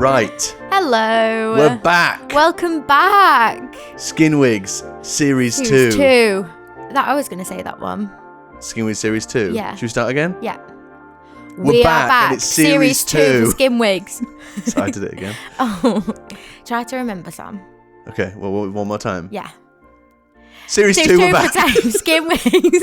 Right. Hello. We're back. Welcome back. SKINWIGS Series 2. Series 2. I was going to say that one. SKINWIGS Series 2? Yeah. Should we start again? Yeah. We're We are back. and it's Series 2 for SKINWIGS. So I did it again. Oh. Try to remember, Sam. Okay, well, one more time. Yeah. Series 2, we're back. SKINWIGS.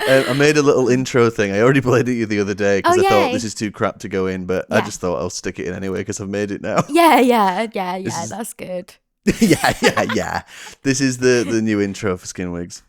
I made a little intro thing. I already played it you the other day because I thought yay. this is too crap to go in, but I just thought I'll stick it in anyway because I've made it now. Yeah. That's good. yeah. This is the new intro for SKINWIGS.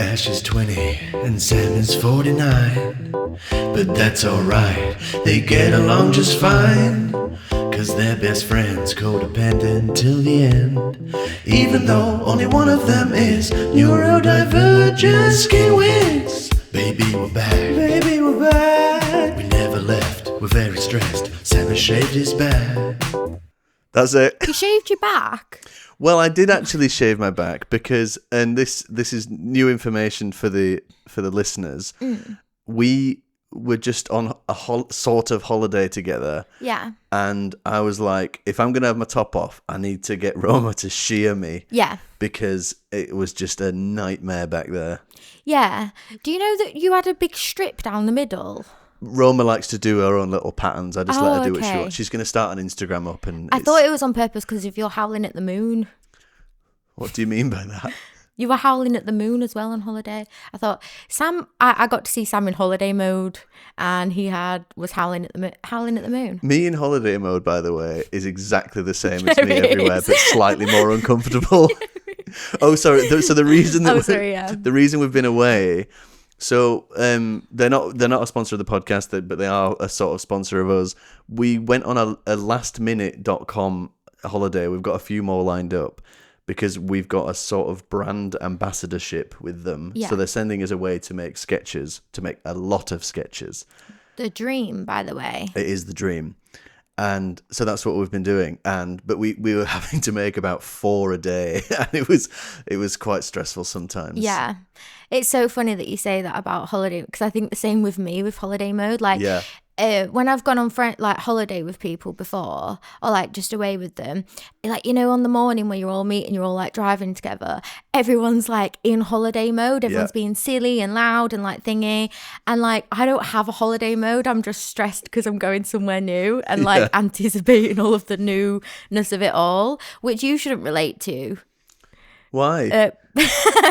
Ash is 20 and Sam is 49, but that's alright, they get along just fine, cause they're best friends, codependent till the end, even though only one of them is neurodivergent. SKINWIGS, baby we're back, we never left, we're very stressed, Sam has shaved his back. That's it. You shaved your back? Well, I did actually shave my back because, and this is new information for the listeners. We were just on a sort of holiday together. Yeah. And I was like, if I'm going to have my top off, I need to get Roma to shear me. Yeah. Because it was just a nightmare back there. Yeah. Do you know that you had a big strip down the middle? Roma likes to do her own little patterns. I just let her do what she okay. wants. She's going to start an Instagram up. And I thought it was on purpose because if you're howling at the moon. What do you mean by that? You were howling at the moon as well on holiday. I thought Sam. I got to see Sam in holiday mode, and he was howling at the moon. Me in holiday mode, by the way, is exactly the same as me everywhere, but slightly more uncomfortable. Oh, sorry. So the reason that the reason we've been away. So they're not a sponsor of the podcast, but they are a sort of sponsor of us. We went on a lastminute.com holiday. We've got a few more lined up because we've got a sort of brand ambassadorship with them. Yeah. So they're sending us away to make sketches, to make a lot of sketches. The dream, by the way. It is the dream. And so that's what we've been doing. But we were having to make about 4 a day. And it was quite stressful sometimes. Yeah. It's so funny that you say that about holiday because I think the same with me with holiday mode. Like, when I've gone on holiday with people before or like just away with them, like, you know, on the morning when you're all meeting, you're all like driving together, everyone's like in holiday mode. Everyone's being silly and loud and like thingy. And like, I don't have a holiday mode. I'm just stressed because I'm going somewhere new and like anticipating all of the newness of it all, which you shouldn't relate to. Why?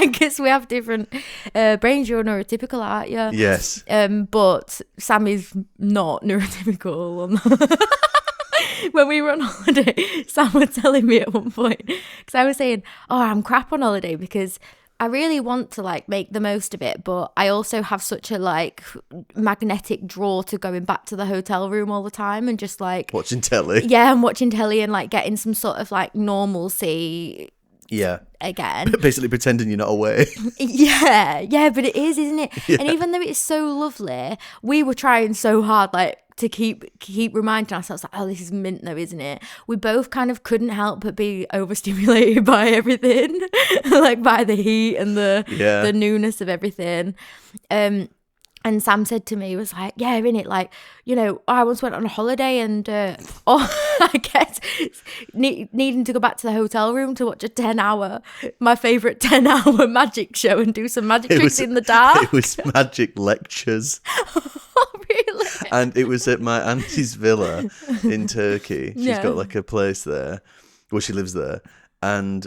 Because we have different brains. You're neurotypical, aren't you? Yes. But Sammy's not neurotypical. When we were on holiday, Sam was telling me at one point, because I was saying, oh, I'm crap on holiday because I really want to like make the most of it, but I also have such a like magnetic draw to going back to the hotel room all the time and just like watching telly. Yeah, I'm watching telly and like getting some sort of like normalcy. Yeah. Again. Basically pretending you're not away. Yeah, but it is, isn't it? Yeah. And even though it's so lovely, we were trying so hard like to keep reminding ourselves like, oh, this is mint though, isn't it? We both kind of couldn't help but be overstimulated by everything. Like by the heat and the newness of everything. And Sam said to me, he was like, yeah, innit, like, you know, I once went on a holiday and, I guess, needing to go back to the hotel room to watch my favourite 10-hour magic show and do some magic tricks in the dark. It was magic lectures. Oh, really? And it was at my auntie's villa in Turkey. She's got like a place there. Well, she lives there. And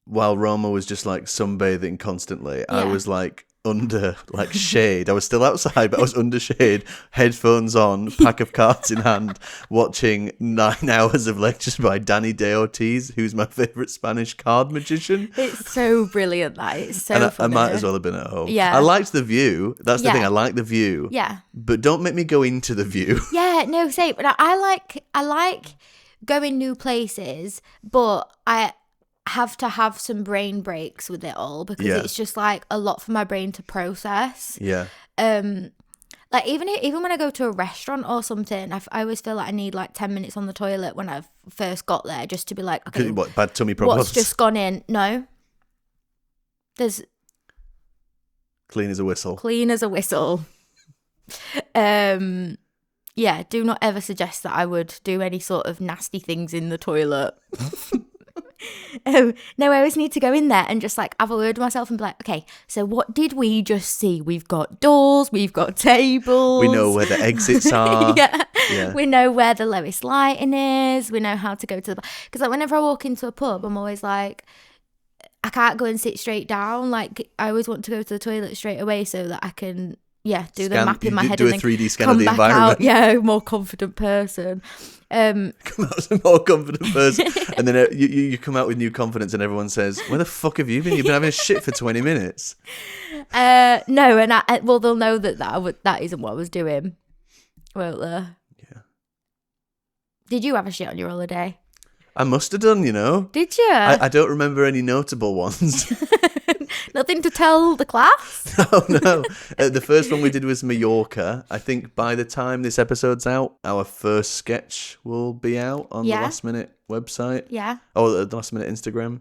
while Roma was just like sunbathing constantly, I was like, under like shade. I was still outside, but I was under shade, headphones on, pack of cards in hand, watching 9 hours of lectures by Danny De Ortiz, who's my favourite Spanish card magician. It's so brilliant, that it's so funny. I might as well have been at home. Yeah. I liked the view. That's the thing. I like the view. Yeah. But don't make me go into the view. Yeah, no, same. But I like going new places, but I have to have some brain breaks with it all because it's just like a lot for my brain to process. Yeah. Like even when I go to a restaurant or something, I always feel like I need like 10 minutes on the toilet when I first got there just to be like, okay, what, bad tummy problems? What's just gone in? No. There's clean as a whistle. Clean as a whistle. Yeah, do not ever suggest that I would do any sort of nasty things in the toilet. No, I always need to go in there and just like have a word with myself and be like, okay, so what did we just see? We've got doors, we've got tables. We know where the exits are. Yeah. We know where the lowest lighting is. We know how to go to the... Because like whenever I walk into a pub, I'm always like, I can't go and sit straight down. Like I always want to go to the toilet straight away so that I can... the map in my head do and a then 3D scan come of the back environment. out. Yeah, more confident person. Come out as a more confident person, and then you come out with new confidence, and everyone says, "Where the fuck have you been? You've been having a shit for 20 minutes." No, and they'll know that isn't what I was doing, won't they? Yeah. Did you have a shit on your holiday? I must have done, you know. Did you? I don't remember any notable ones. Nothing to tell the class? No. The first one we did was Mallorca. I think by the time this episode's out, our first sketch will be out on the Last Minute website. Yeah. Oh, the Last Minute Instagram.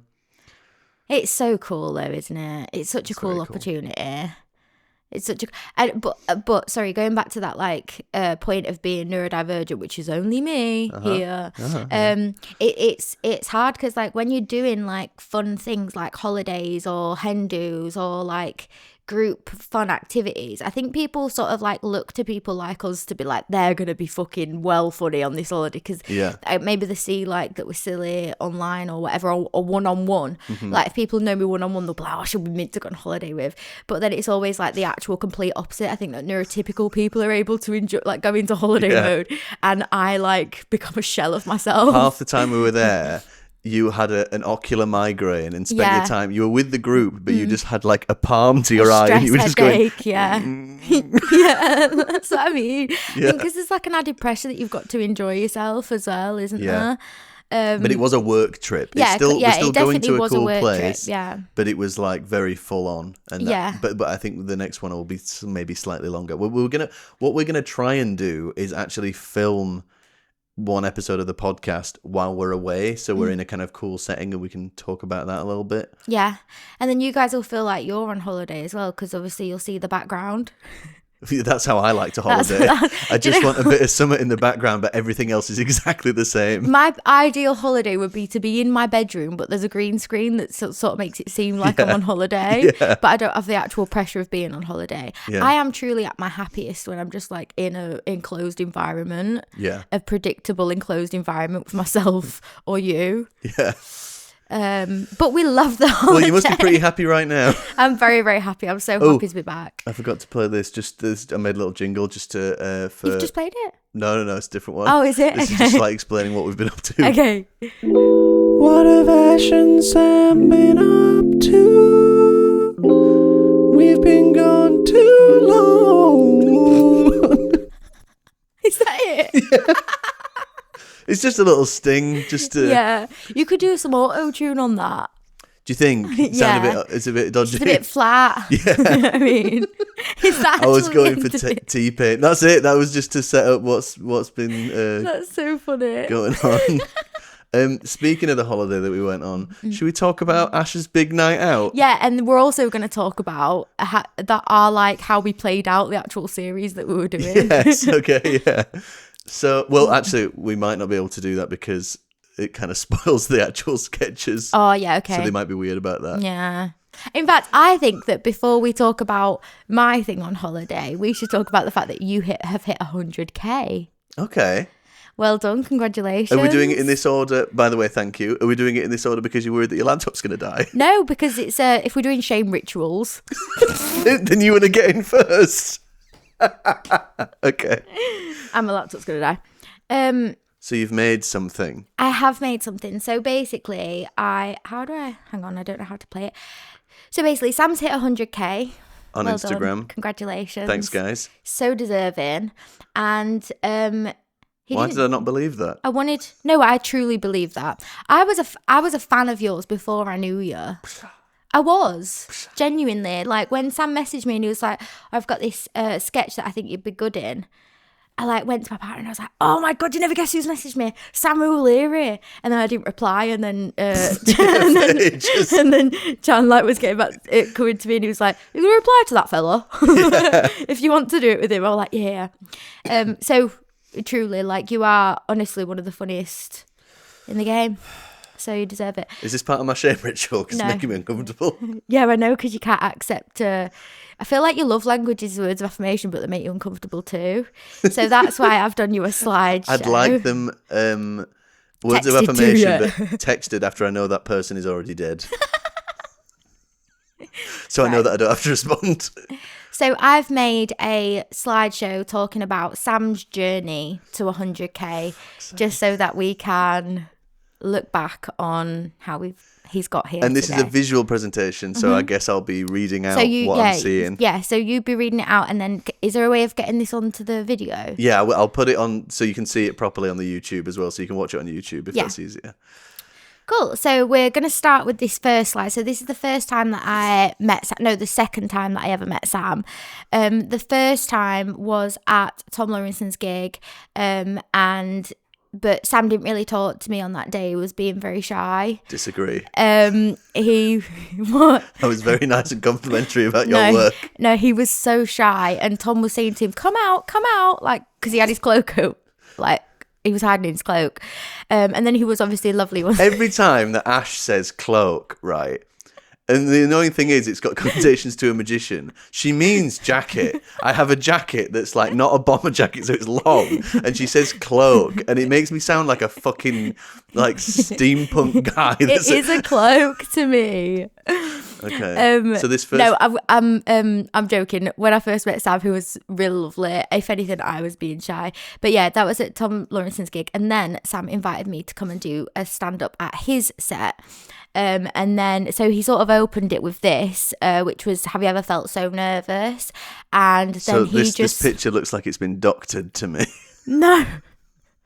It's so cool though, isn't it? It's such a cool opportunity. It's such a... But sorry, going back to that like point of being neurodivergent, which is only me here. It's hard because like when you're doing like fun things like holidays or hen dos or like group fun activities, I think people sort of like look to people like us to be like, they're gonna be fucking well funny on this holiday because maybe they see like that we're silly online or whatever, or one-on-one. Like if people know me one-on-one, they'll be like, oh, I should be meant to go on holiday with. But then it's always like the actual complete opposite. I think that neurotypical people are able to enjoy, like go into holiday mode, and I like become a shell of myself. Half the time we were there, you had an ocular migraine and spent your time, you were with the group, but you just had like a palm to your eye and you were just headache, going... Yeah, that's what I mean. Because there's like an added pressure that you've got to enjoy yourself as well, isn't there? But it was a work trip. We're still going to a cool place. But it was like very full on. And but I think the next one will be maybe slightly longer. What we're gonna try and do is actually film one episode of the podcast while we're away, so we're in a kind of cool setting and we can talk about that a little bit. Yeah, and then you guys will feel like you're on holiday as well, because obviously you'll see the background. That's how I like to holiday. I just want a bit of summer in the background, but everything else is exactly the same. My ideal holiday would be to be in my bedroom, but there's a green screen that sort of makes it seem like I'm on holiday, but I don't have the actual pressure of being on holiday. I am truly at my happiest when I'm just like in a enclosed environment, a predictable enclosed environment with myself or you. But we love the holiday. Well, you must be pretty happy right now. I'm very, very happy. I'm so happy to be back. I forgot to play this. I made a little jingle just to... You've just played it? No, it's a different one. Oh, is it? This is just like explaining what we've been up to. Okay. What have Ash and Sam been up to? We've been gone too long. Is that it? It's just a little sting, just to... Yeah, you could do some auto-tune on that. Do you think? It's a bit dodgy. It's a bit flat. Yeah. You know what I mean? Is that I was going for T-Pain. That's it. That was just to set up what's been That's so funny. going on. Speaking of the holiday that we went on, should we talk about Ash's big night out? Yeah, and we're also going to talk about how we played out the actual series that we were doing. Yes, okay, yeah. So, well, actually, we might not be able to do that because it kind of spoils the actual sketches. Oh, yeah, okay. So they might be weird about that. Yeah. In fact, I think that before we talk about my thing on holiday, we should talk about the fact that you have hit 100k. Okay. Well done, congratulations. Are we doing it in this order? By the way, thank you. Are we doing it in this order because you're worried that your laptop's going to die? No, because it's if we're doing shame rituals. Then you want to get in first. Okay. And my laptop's going to die. So you've made something. I have made something. So basically, hang on, I don't know how to play it. So basically, Sam's hit 100k. On Instagram. Done. Congratulations. Thanks, guys. So deserving. And why did I not believe that? I truly believe that. I was a fan of yours before I knew you. I was, genuinely. Like, when Sam messaged me and he was like, I've got this sketch that I think you'd be good in, I like went to my partner and I was like, oh my God, you never guess who's messaged me? Sam O'Leary. And then I didn't reply, and then and then Jan like was getting back, coming to me, and he was like, you gonna reply to that fella? If you want to do it with him. I was like, yeah. So Truly, like, you are honestly one of the funniest in the game. So you deserve it. Is this part of my shame ritual? Because it's making me uncomfortable. Yeah, I know, because you can't accept... I feel like your love language is words of affirmation, but they make you uncomfortable too. So that's why I've done you a slideshow. I'd like them words of affirmation, but texted after I know that person is already dead. So I know that I don't have to respond. So I've made a slideshow talking about Sam's journey to 100k, just so that we can look back on how he's got here. And this today. is a visual presentation, so I guess I'll be reading out what I'm seeing. Yeah, so you be reading it out, and then is there a way of getting this onto the video? Yeah, I'll put it on so you can see it properly on the YouTube as well, so you can watch it on YouTube if that's easier. Cool. So we're going to start with this first slide. So this is the first time that I met Sam. No, the second time that I ever met Sam. The first time was at Tom Lawrenson's gig, but Sam didn't really talk to me on that day. He was being very shy. Disagree. What? I was very nice and complimentary about your work. No, he was so shy, and Tom was saying to him, come out, like, because he had his cloak up, like, he was hiding in his cloak. And then he was obviously lovely. Every time that Ash says cloak, right? And the annoying thing is, it's got connotations to a magician. She means jacket. I have a jacket that's like not a bomber jacket, so it's long. And she says cloak, and it makes me sound like a fucking like steampunk guy. It is a cloak to me. Okay. So this first. No, I'm joking. When I first met Sam, who was real lovely. If anything, I was being shy. But yeah, that was at Tom Lawrenson's gig, and then Sam invited me to come and do a stand up at his set. And then, so he sort of opened it with this, which was, have you ever felt so nervous? And then so this picture looks like it's been doctored to me. No.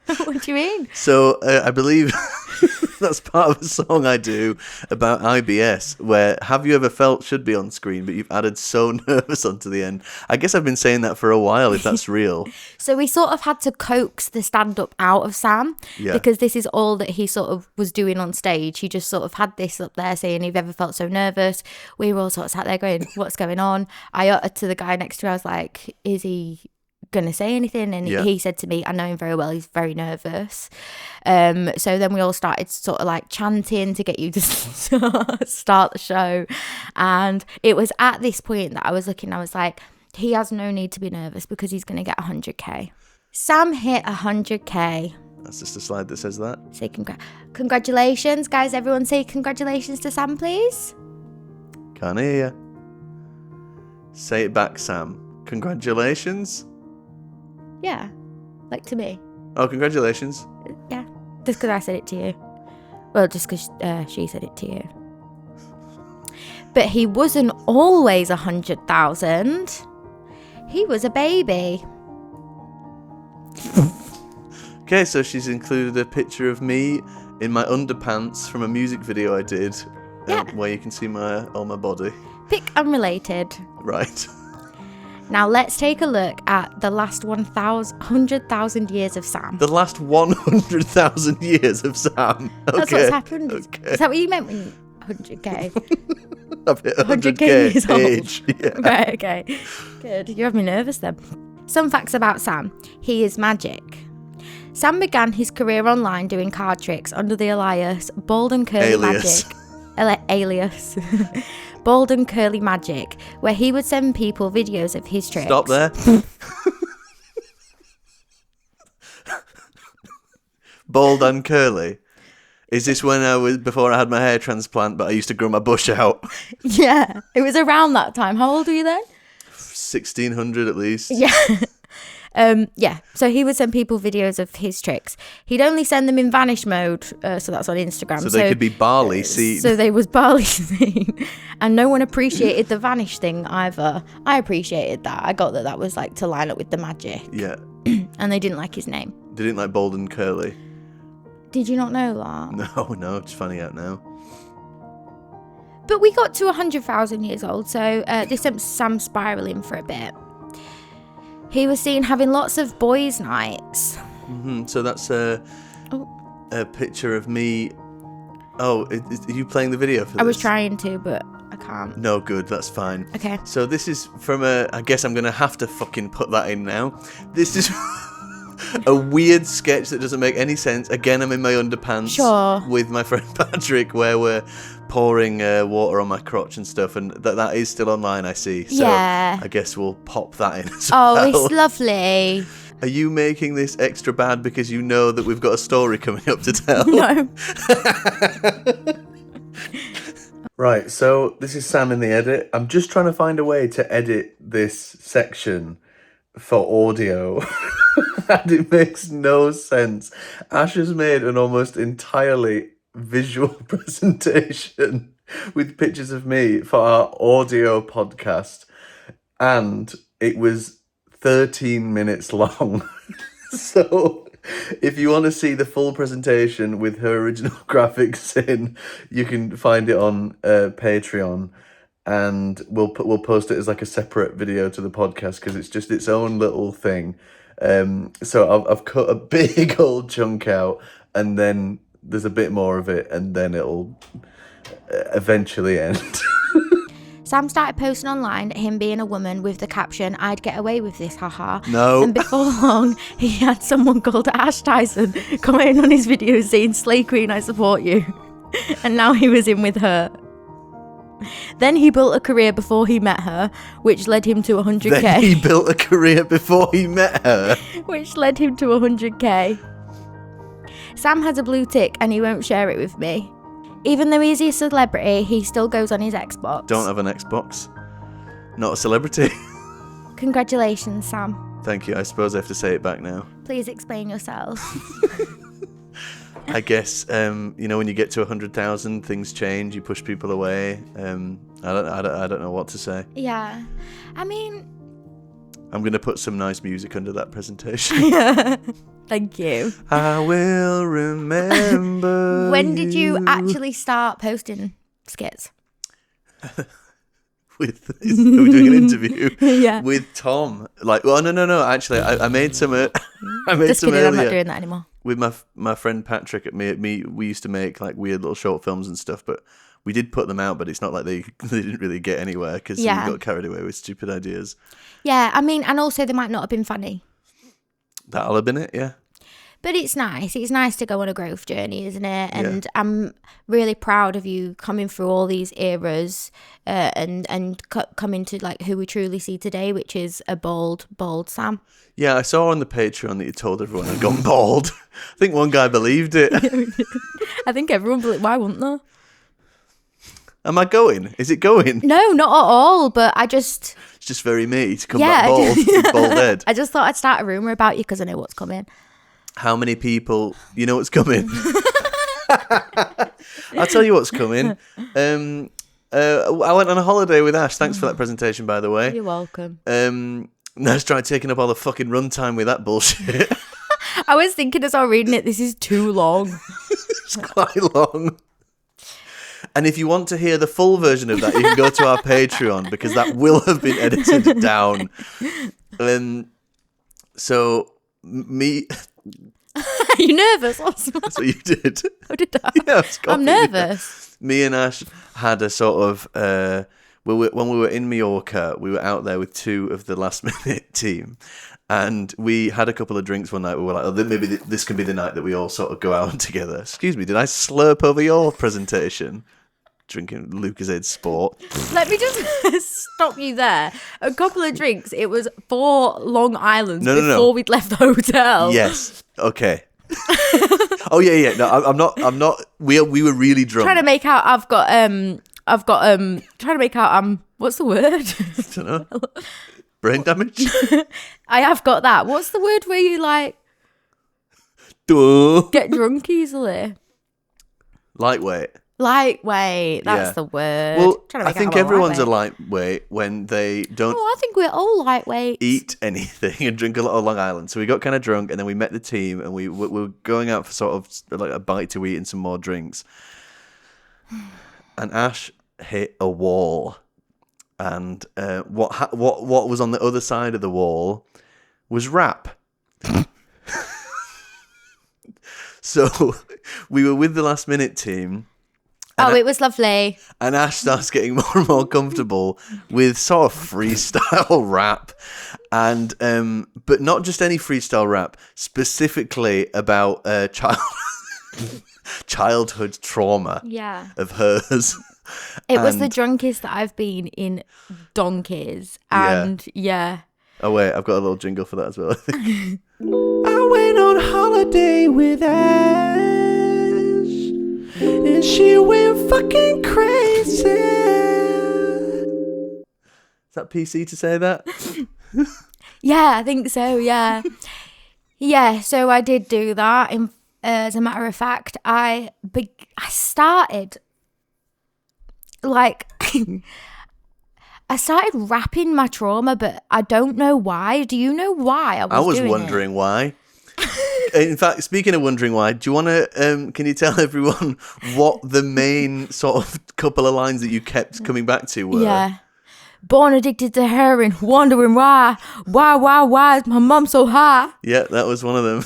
What do you mean? So I believe that's part of a song I do about IBS, where have you ever felt should be on screen, but you've added so nervous onto the end. I guess I've been saying that for a while, if that's real. So we sort of had to coax the stand-up out of Sam, because this is all that he sort of was doing on stage. He just sort of had this up there saying, have you ever felt so nervous? We were all sort of sat there going, what's going on? I uttered to the guy next to me, I was like, is he gonna say anything? And he said to me, I know him very well, he's very nervous. So then we all started sort of like chanting to get you to start the show. And it was at this point that I was like, he has no need to be nervous because he's gonna get 100k. Sam hit 100k. That's just a slide that says that. Say congratulations, guys. Everyone say congratulations to Sam, please. Can't hear you. Say it back, Sam. Congratulations. Yeah, like to me. Oh, congratulations. Yeah, just because I said it to you. Well, just because she said it to you. But he wasn't always 100,000. He was a baby. Okay, so she's included a picture of me in my underpants from a music video I did, where you can see all my body. Pick unrelated. Right. Now let's take a look at the last 100,000 years of Sam. The last 100,000 years of Sam. Okay. That's what's happened. Okay. Is that what you meant when 100k? I've hit 100k years age. old. Yeah. Right, okay. Good. You have me nervous then. Some facts about Sam. He is magic. Sam began his career online doing card tricks under the alias Bald and Curly Magic. Alias. Bald and Curly Magic, where he would send people videos of his tricks. Stop there. Bald and curly. Is this when before I had my hair transplant, but I used to grow my bush out? Yeah, it was around that time. How old were you then? 1600 at least. Yeah. Yeah, so he would send people videos of his tricks. He'd only send them in vanish mode, so that's on Instagram. So they could be barley seen. So they was barley seen. And no one appreciated the vanish thing either. I appreciated that. I got that was like to line up with the magic. Yeah. And they didn't like his name. They didn't like Bald and Curly. Did you not know that? No, just finding out now. But we got to 100,000 years old, so this sent Sam spiralling for a bit. He was seen having lots of boys' nights. Mm-hmm. So that's a picture of me. Oh, are you playing the video for this? I was trying to, but I can't. No, good, that's fine. Okay. So this is from I guess I'm going to have to fucking put that in now. This is a weird sketch that doesn't make any sense. Again, I'm in my underpants with my friend Patrick, where we're pouring water on my crotch and stuff, and that is still online, I see. So I guess we'll pop that in as well. It's lovely. Are you making this extra bad because you know that we've got a story coming up to tell? No. Right, so this is Sam in the edit. I'm just trying to find a way to edit this section for audio. And it makes no sense. Ash has made an almost entirely visual presentation with pictures of me for our audio podcast. And it was 13 minutes long. So if you want to see the full presentation with her original graphics in, you can find it on Patreon, and we'll post it as like a separate video to the podcast because it's just its own little thing. So I've cut a big old chunk out, and then there's a bit more of it, and then it'll eventually end. Sam started posting online him being a woman with the caption, "I'd get away with this, haha." No. And before long, he had someone called Ash Tyson commenting on his videos saying, "Slay Queen, I support you." And now he was in with her. Then he built a career before he met her, which led him to 100k. Then he built a career before he met her. Which led him to 100k. Sam has a blue tick and he won't share it with me. Even though he's a celebrity, he still goes on his Xbox. Don't have an Xbox. Not a celebrity. Congratulations, Sam. Thank you. I suppose I have to say it back now. Please explain yourself. I guess, when you get to 100,000, things change. You push people away. I don't know what to say. Yeah. I mean... I'm going to put some nice music under that presentation. Thank you. I will remember. When did you actually start posting skits? Are we doing an interview? Yeah. With Tom. No. Actually, I made some. I made Just some kidding, earlier. I'm not doing that anymore. With my friend Patrick at me, we used to make like weird little short films and stuff, but we did put them out. But it's not like they didn't really get anywhere because we got carried away with stupid ideas. Yeah, I mean, and also they might not have been funny. That'll have been it, yeah. But it's nice. It's nice to go on a growth journey, isn't it? And I'm really proud of you coming through all these eras and coming to like who we truly see today, which is a bald Sam. Yeah, I saw on the Patreon that you told everyone I'd gone bald. I think one guy believed it. I think everyone believed. Why wouldn't they? Am I going? Is it going? No, not at all. But I just... It's just very me to come back bald. With bald head. I just thought I'd start a rumour about you because I know what's coming. How many people... You know what's coming? I'll tell you what's coming. I went on a holiday with Ash. Thanks for that presentation, by the way. You're welcome. Let's try taking up all the fucking runtime with that bullshit. I was thinking as I was reading it, this is too long. It's quite long. And if you want to hear the full version of that, you can go to our Patreon because that will have been edited down. So, me... Are you nervous? That's what you did. Oh, did I? Yeah, I'm nervous. Me and Ash had a sort of... when we were in Mallorca, we were out there with two of the last minute team. And we had a couple of drinks one night. We were like, maybe this can be the night that we all sort of go out together. Excuse me, did I slurp over your presentation? Drinking Lucozade Sport. Let me just stop you there. A couple of drinks. It was 4 Long Islands before we'd left the hotel. Yes. Okay. Oh yeah. No, I'm not. We were really drunk. Trying to make out trying to make out what's the word? I don't know. Brain damage? I have got that. What's the word where you like Duh. get drunk easily? Lightweight. That's the word. Well, I think everyone's a lightweight when they don't I think we're all lightweight. eat anything and drink a lot of Long Island. So we got kind of drunk and then we met the team and we were going out for sort of like a bite to eat and some more drinks. And Ash hit a wall. And what was on the other side of the wall was rap. So we were with the last minute team And it was lovely. And Ash starts getting more and more comfortable with sort of freestyle rap. And but not just any freestyle rap, specifically about childhood trauma of hers. It was the drunkest that I've been in donkeys. And yeah. Oh wait, I've got a little jingle for that as well, I think. I went on holiday with Ash, and she went fucking crazy. Is that PC to say that? Yeah, I think so, yeah. Yeah, so I did do that. As a matter of fact, I started, like... I started rapping my trauma, but I don't know why. Do you know why I was doing wondering why. In fact, speaking of wondering why, do you want to, can you tell everyone what the main sort of couple of lines that you kept coming back to were? Yeah. Born addicted to heroin, wondering why is my mum so high? Yeah, that was one of them.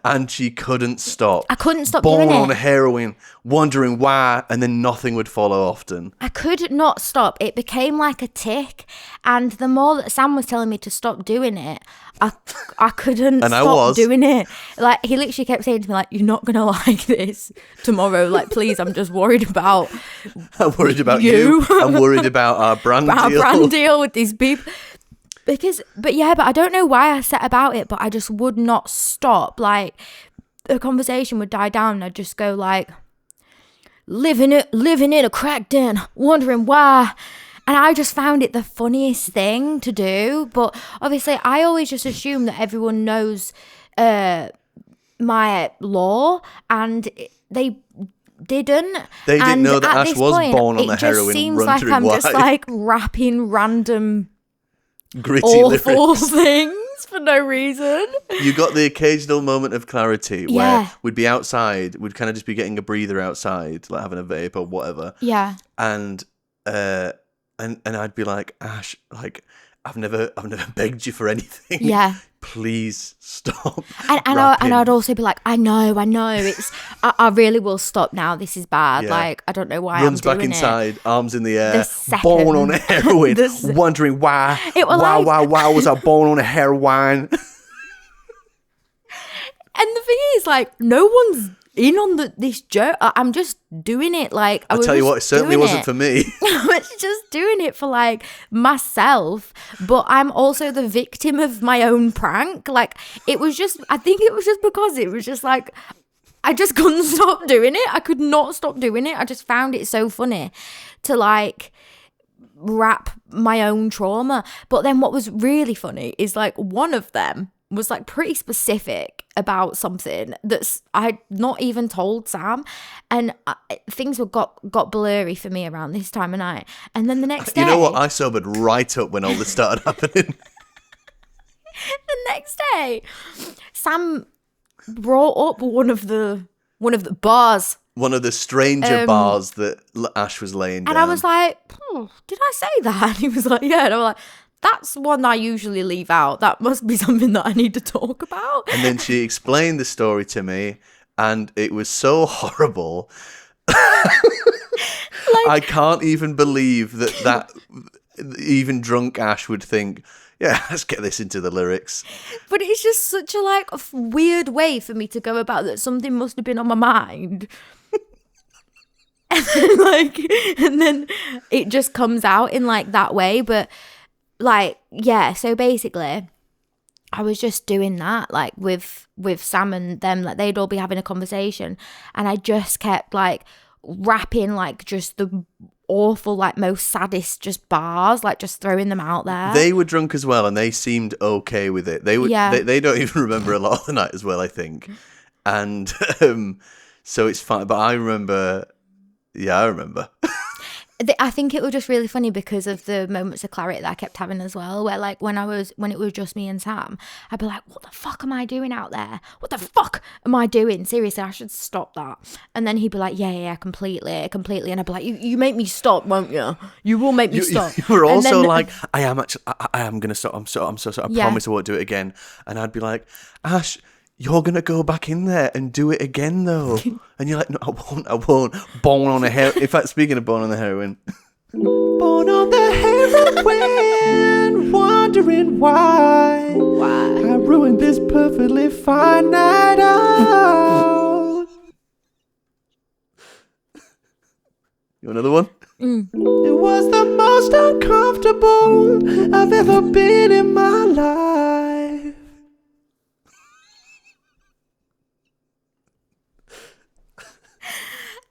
And she couldn't stop. I couldn't stop doing it. Born on heroin, wondering why, and then nothing would follow often. I could not stop. It became like a tick. And the more that Sam was telling me to stop doing it, I couldn't stop doing it. Like, he literally kept saying to me, like, you're not going to like this tomorrow. Like, please, I'm just worried about I'm worried about you. I'm worried about our brand deal. Our brand deal with these people. But I don't know why I set about it, but I just would not stop. Like, the conversation would die down and I'd just go like, living in a crack den, wondering why. And I just found it the funniest thing to do. But obviously I always just assume that everyone knows my law, and they didn't. They didn't know that Ash was born on the heroin. It just seems like I'm just like rapping random gritty awful lyrics. Things for no reason. You got the occasional moment of clarity where we'd be outside, we'd kind of just be getting a breather outside, like having a vape or whatever. Yeah. And I'd be like, Ash, like, I've never begged you for anything. Yeah. Please stop. And I'd also be like, I know. I really will stop now. This is bad. Yeah. Like, I don't know why Runs I'm doing back inside, arms in the air, the born on heroin, wondering why. Why was I born on a heroin? And the thing is, like, no one's in on this joke. I'm just doing it. Like, I'll tell you what, it certainly wasn't for me. I was just doing it for like myself, but I'm also the victim of my own prank. Like, I think it was just because it was just like, I just couldn't stop doing it. I could not stop doing it. I just found it so funny to like rap my own trauma. But then what was really funny is like one of them was like pretty specific about something that's I'd not even told Sam, and things got blurry for me around this time of night. And then the next day, you know what, I sobered right up when all this started happening. The next day, Sam brought up one of the bars, one of the stranger bars that Ash was laying down, and I was like, did I say that? And he was like, yeah. And I was like, that's one I usually leave out. That must be something that I need to talk about. And then she explained the story to me, and it was so horrible. I can't even believe that even drunk Ash would think, yeah, let's get this into the lyrics. But it's just such a like a weird way for me to go about that. Something must have been on my mind. and then it just comes out in like that way. But like, yeah, so basically I was just doing that like with Sam and them, like they'd all be having a conversation, and I just kept like rapping like just the awful, like most saddest just bars, like just throwing them out there. They were drunk as well, and they seemed okay with it. They don't even remember a lot of the night as well, I think. And so it's fine. But I remember. I think it was just really funny because of the moments of clarity that I kept having as well, where like when it was just me and Sam, I'd be like, what the fuck am I doing out there? What the fuck am I doing? Seriously, I should stop that. And then he'd be like, yeah, completely. And I'd be like, you make me stop, won't you? You will make me stop. You were also like, I am going to stop. I'm so sorry. I promise I won't do it again. And I'd be like, Ash, you're going to go back in there and do it again, though. And you're like, no, I won't. Born on a heroin. In fact, speaking of born on the heroin. Born on the heroin, wondering why I ruined this perfectly fine night out. You want another one? It was the most uncomfortable I've ever been in my life.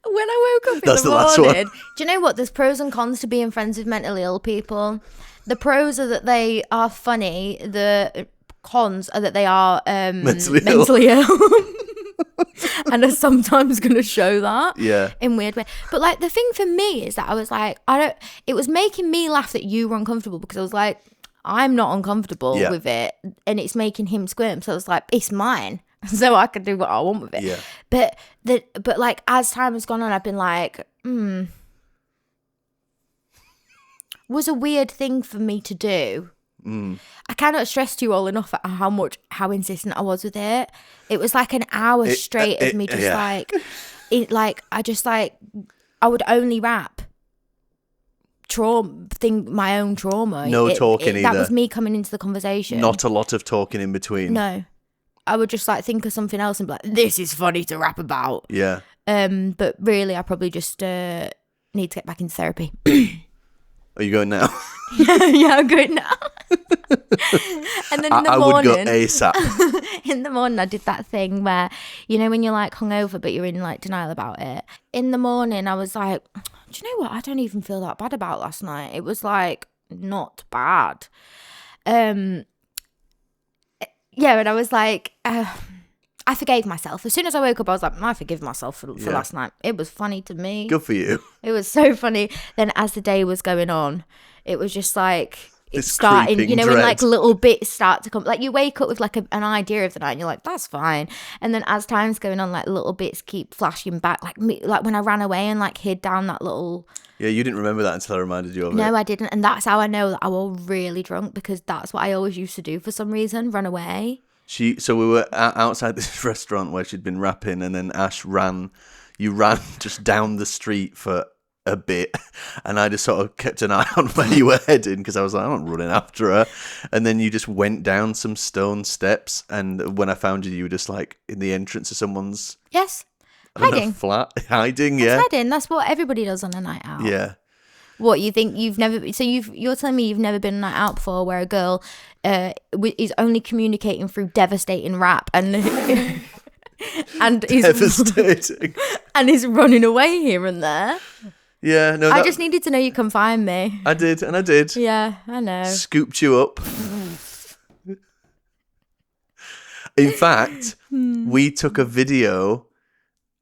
When I woke up in the morning, do you know what? There's pros and cons to being friends with mentally ill people. The pros are that they are funny. The cons are that they are mentally ill. And are sometimes going to show that in weird way. But like the thing for me is that I was like, it was making me laugh that you were uncomfortable, because I was like, I'm not uncomfortable with it, and it's making him squirm. So I was like, it's mine. So I can do what I want with it. Yeah. But like as time has gone on, I've been like, was a weird thing for me to do. I cannot stress to you all enough at how insistent I was with it. It was like an hour straight of me just I would only rap my own trauma. No talking either. That was me coming into the conversation. Not a lot of talking in between. No. I would just like think of something else and be like, this is funny to rap about. Yeah. But really, I probably just need to get back into therapy. Are you going now? Yeah, I'm going now. And then in the morning, I would go ASAP. In the morning, I did that thing where, you know, when you're like hungover, but you're in like denial about it. In the morning, I was like, do you know what? I don't even feel that bad about last night. It was like not bad. Yeah, and I was like, I forgave myself. As soon as I woke up, I was like, I forgive myself for last night. It was funny to me. Good for you. It was so funny. Then as the day was going on, it was just like, it's starting, you know, when like little bits start to come. Like you wake up with like an idea of the night and you're like, that's fine. And then as time's going on, like little bits keep flashing back. Like when I ran away and like hid down that little... Yeah, you didn't remember that until I reminded you of it. No, I didn't. And that's how I know that I was really drunk, because that's what I always used to do for some reason, run away. So we were outside this restaurant where she'd been rapping, and then Ash ran just down the street for a bit, and I just sort of kept an eye on where you were heading, because I was like, I'm not running after her. And then you just went down some stone steps, and when I found you, you were just like in the entrance of someone's... Yes. Hiding. Flat. Hiding, yeah. Hiding. That's what everybody does on a night out. Yeah. What, you think you've never... So you're telling me you've never been on a night out before where a girl is only communicating through devastating rap and and is devastating and is running away here and there. Yeah, no. I just needed to know you can find me. I did, and I did. Yeah, I know. Scooped you up. In fact, we took a video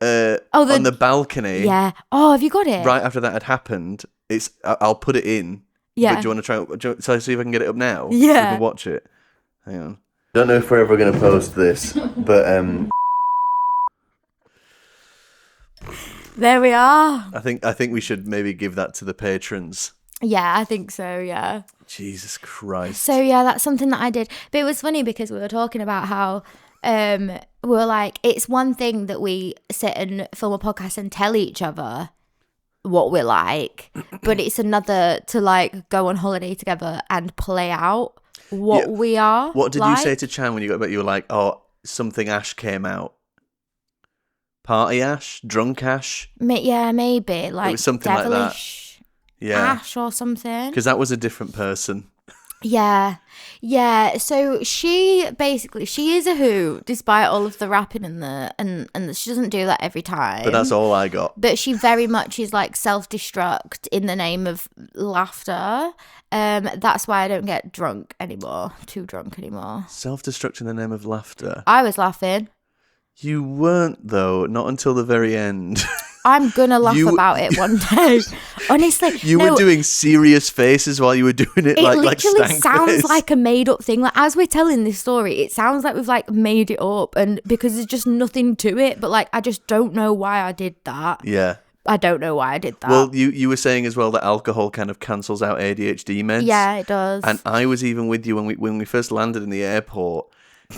on the balcony. Yeah. Oh, have you got it? Right after that had happened. I'll put it in. Yeah. But do you want to try? Shall I see if I can get it up now? Yeah. So we can watch it. Hang on. Don't know if we're ever going to post this, but there we are. I think we should maybe give that to the patrons. Yeah, I think so. Yeah. Jesus Christ. So yeah, that's something that I did. But it was funny because we were talking about how we were like, it's one thing that we sit and film a podcast and tell each other what we're like, but it's another to like go on holiday together and play out what we are. What did you say to Chan when you got back? You were like, oh, something Ash came out. Party Ash? Drunk Ash? Yeah, maybe. Like it was something like that. Yeah. Ash or something. Because that was a different person. Yeah. So she is a hoot, despite all of the rapping and she doesn't do that every time. But that's all I got. But she very much is like self-destruct in the name of laughter. That's why I don't get too drunk anymore. Self-destruct in the name of laughter. I was laughing. You weren't though, not until the very end. I'm gonna laugh about it one day. Honestly, you were doing serious faces while you were doing it. It literally stank sounds face. like a made-up thing. Like as we're telling this story, it sounds like we've like made it up, and because there's just nothing to it. But like, I just don't know why I did that. Yeah, I don't know why I did that. Well, you were saying as well that alcohol kind of cancels out ADHD meds. Yeah, it does. And I was even with you when we first landed in the airport.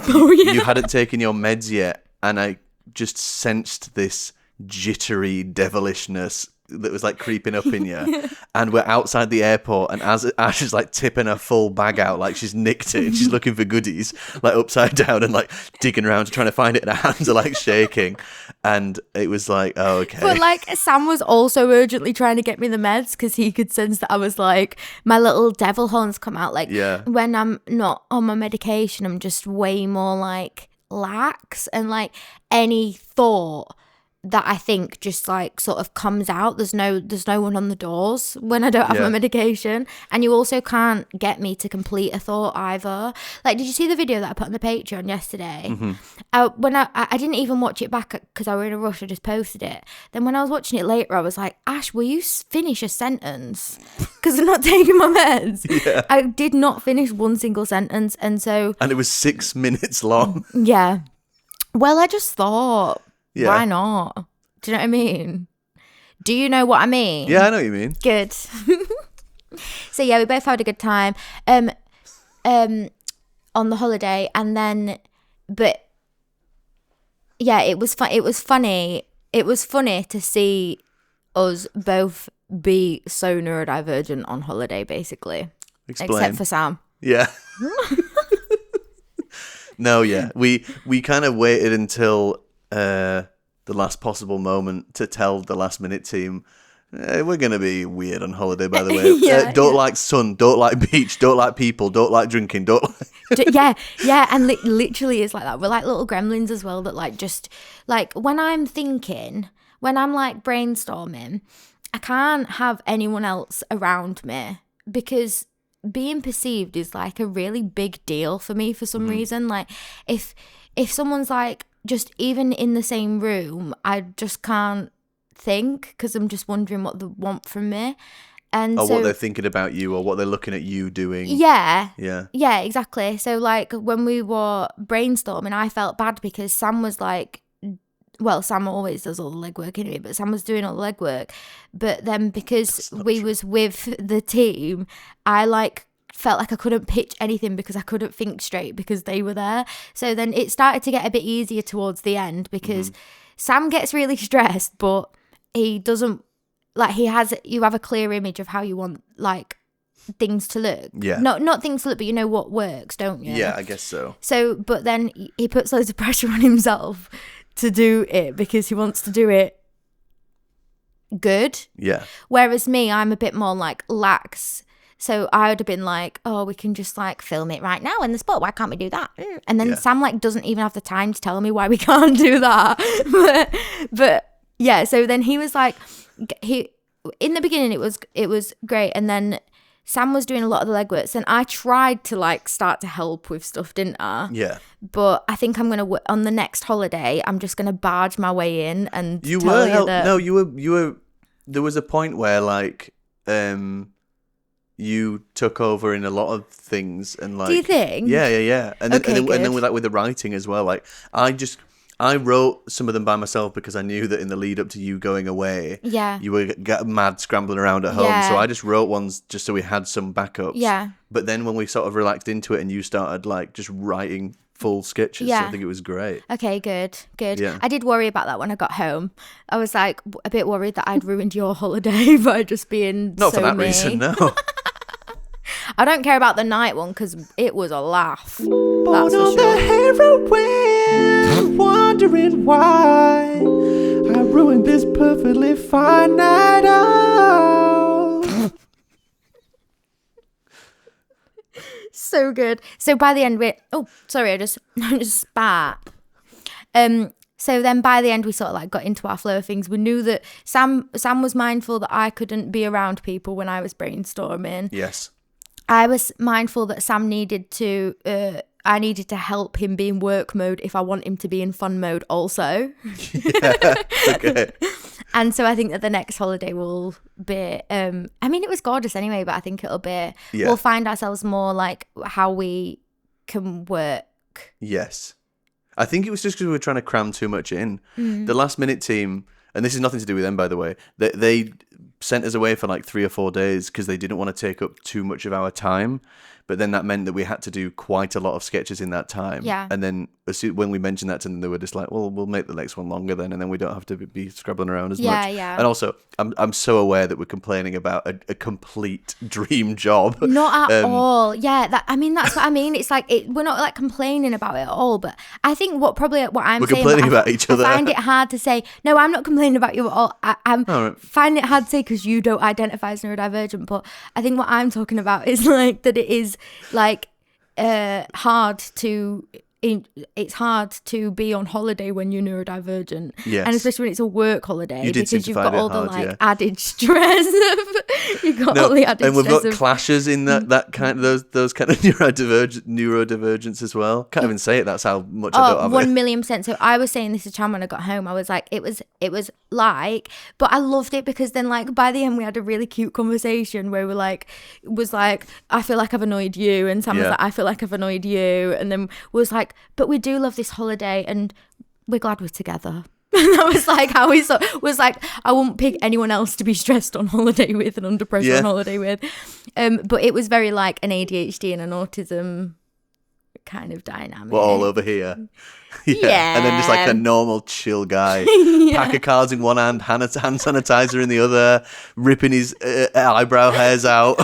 you hadn't taken your meds yet, and I just sensed this jittery devilishness that was like creeping up in you. And we're outside the airport, and as Ash is like tipping her full bag out like she's nicked it and she's looking for goodies, like upside down and like digging around trying to find it, and her hands are like shaking. And it was like, oh, okay. But like Sam was also urgently trying to get me the meds because he could sense that I was like, my little devil horns come out. Like when I'm not on my medication, I'm just way more like lax, and like any thought that I think just like sort of comes out. There's no one on the doors when I don't have my medication. And you also can't get me to complete a thought either. Like, did you see the video that I put on the Patreon yesterday? When I didn't even watch it back because I were in a rush, I just posted it. Then when I was watching it later, I was like, Ash, will you finish a sentence? Because I'm not taking my meds. I did not finish one single sentence. And it was 6 minutes long. Yeah. Well, I just thought, why not? Do you know what I mean? Do you know what I mean? Yeah, I know what you mean. Good. So yeah, we both had a good time on the holiday, and then, but yeah, it was fun. It was funny. It was funny to see us both be so neurodivergent on holiday, basically. Explain. Except for Sam. Yeah. No, yeah. We kind of waited until the last possible moment to tell the last minute team, we're going to be weird on holiday, by the way. Don't like sun, don't like beach, don't like people, don't like drinking, don't like... yeah, and literally it's like that. We're like little gremlins as well, that like just, like when I'm thinking, when I'm like brainstorming, I can't have anyone else around me because being perceived is like a really big deal for me for some reason. Like if someone's like, just even in the same room, I just can't think because I'm just wondering what they want from me. And what they're thinking about you, or what they're looking at you doing. Yeah, exactly. So like when we were brainstorming, I felt bad because Sam was like, well, Sam always does all the legwork anyway, but Sam was doing all the legwork. But then because we was with the team, I like felt like I couldn't pitch anything because I couldn't think straight because they were there. So then it started to get a bit easier towards the end because Sam gets really stressed, but he doesn't, like, you have a clear image of how you want like things to look. Yeah. Not things to look, but you know what works, don't you? Yeah, I guess so. So, but then he puts loads of pressure on himself to do it because he wants to do it good. Yeah. Whereas me, I'm a bit more like lax. So I would have been like, oh, we can just like film it right now in the spot. Why can't we do that? And then Sam like doesn't even have the time to tell me why we can't do that. but yeah, so then he was like, in the beginning it was great. And then Sam was doing a lot of the legwork, and I tried to like start to help with stuff, didn't I? Yeah. But I think I'm gonna on the next holiday, I'm just gonna barge my way in and you tell were you that. No, you were. There was a point where like you took over in a lot of things, and like. Do you think? Yeah. And then Okay, and then good. with the writing as well. Like I wrote some of them by myself because I knew that in the lead up to you going away, you were mad scrambling around at home. Yeah. So I just wrote ones just so we had some backups. Yeah. But then when we sort of relaxed into it and you started like just writing full sketches, I think it was great. Okay, good. Yeah. I did worry about that when I got home. I was like a bit worried that I'd ruined your holiday by just being Not so for that me. reason, no. I don't care about the night one because it was a laugh. That's Born for on sure. the heroin, wondering why I ruined this perfectly fine night out. So good. So by the end I just spat. So then by the end we sort of like got into our flow of things. We knew that Sam was mindful that I couldn't be around people when I was brainstorming. Yes. I was mindful that Sam needed to I needed to help him be in work mode if I want him to be in fun mode also. Yeah. Okay. And so I think that the next holiday will be, I mean, it was gorgeous anyway, but I think it'll be, we'll find ourselves more like how we can work. Yes. I think it was just because we were trying to cram too much in. The last minute team, and this is nothing to do with them, by the way, they sent us away for like 3 or 4 days because they didn't want to take up too much of our time. but then that meant that we had to do quite a lot of sketches in that time. Yeah. And then when we mentioned that to them, they were just like, well, we'll make the next one longer then, and then we don't have to be scrabbling around as much. Yeah. And also, I'm so aware that we're complaining about a complete dream job. Not at all. Yeah, that's what I mean. It's like we're not like complaining about it at all, but I think what I'm we're saying, complaining about each other. I find it hard to say. No, I'm not complaining about you at all. I'm finding it hard to say because you don't identify as neurodivergent. But I think what I'm talking about is like that it is like hard to. It's hard to be on holiday when you're neurodivergent, yes. And especially when it's a work holiday because you've got all the hard, added stress you've got all the added and we've stress got clashes in that kind of those kind of neurodivergence as well. Can't even say it. That's how much I don't have 1,000,000%. So I was saying this to Chan when I got home. I was like, it was like, but I loved it because then like by the end we had a really cute conversation where we was like, I feel like I've annoyed you, and Sam was like, I feel like I've annoyed you, and then was like, but we do love this holiday and we're glad we're together. And that was like how we was like, I wouldn't pick anyone else to be stressed on holiday with and under pressure on holiday with. But it was very like an ADHD and an autism kind of dynamic. We're all over here. Yeah. And then just like a normal chill guy. Pack of cards in one hand, hand sanitizer in the other, ripping his eyebrow hairs out.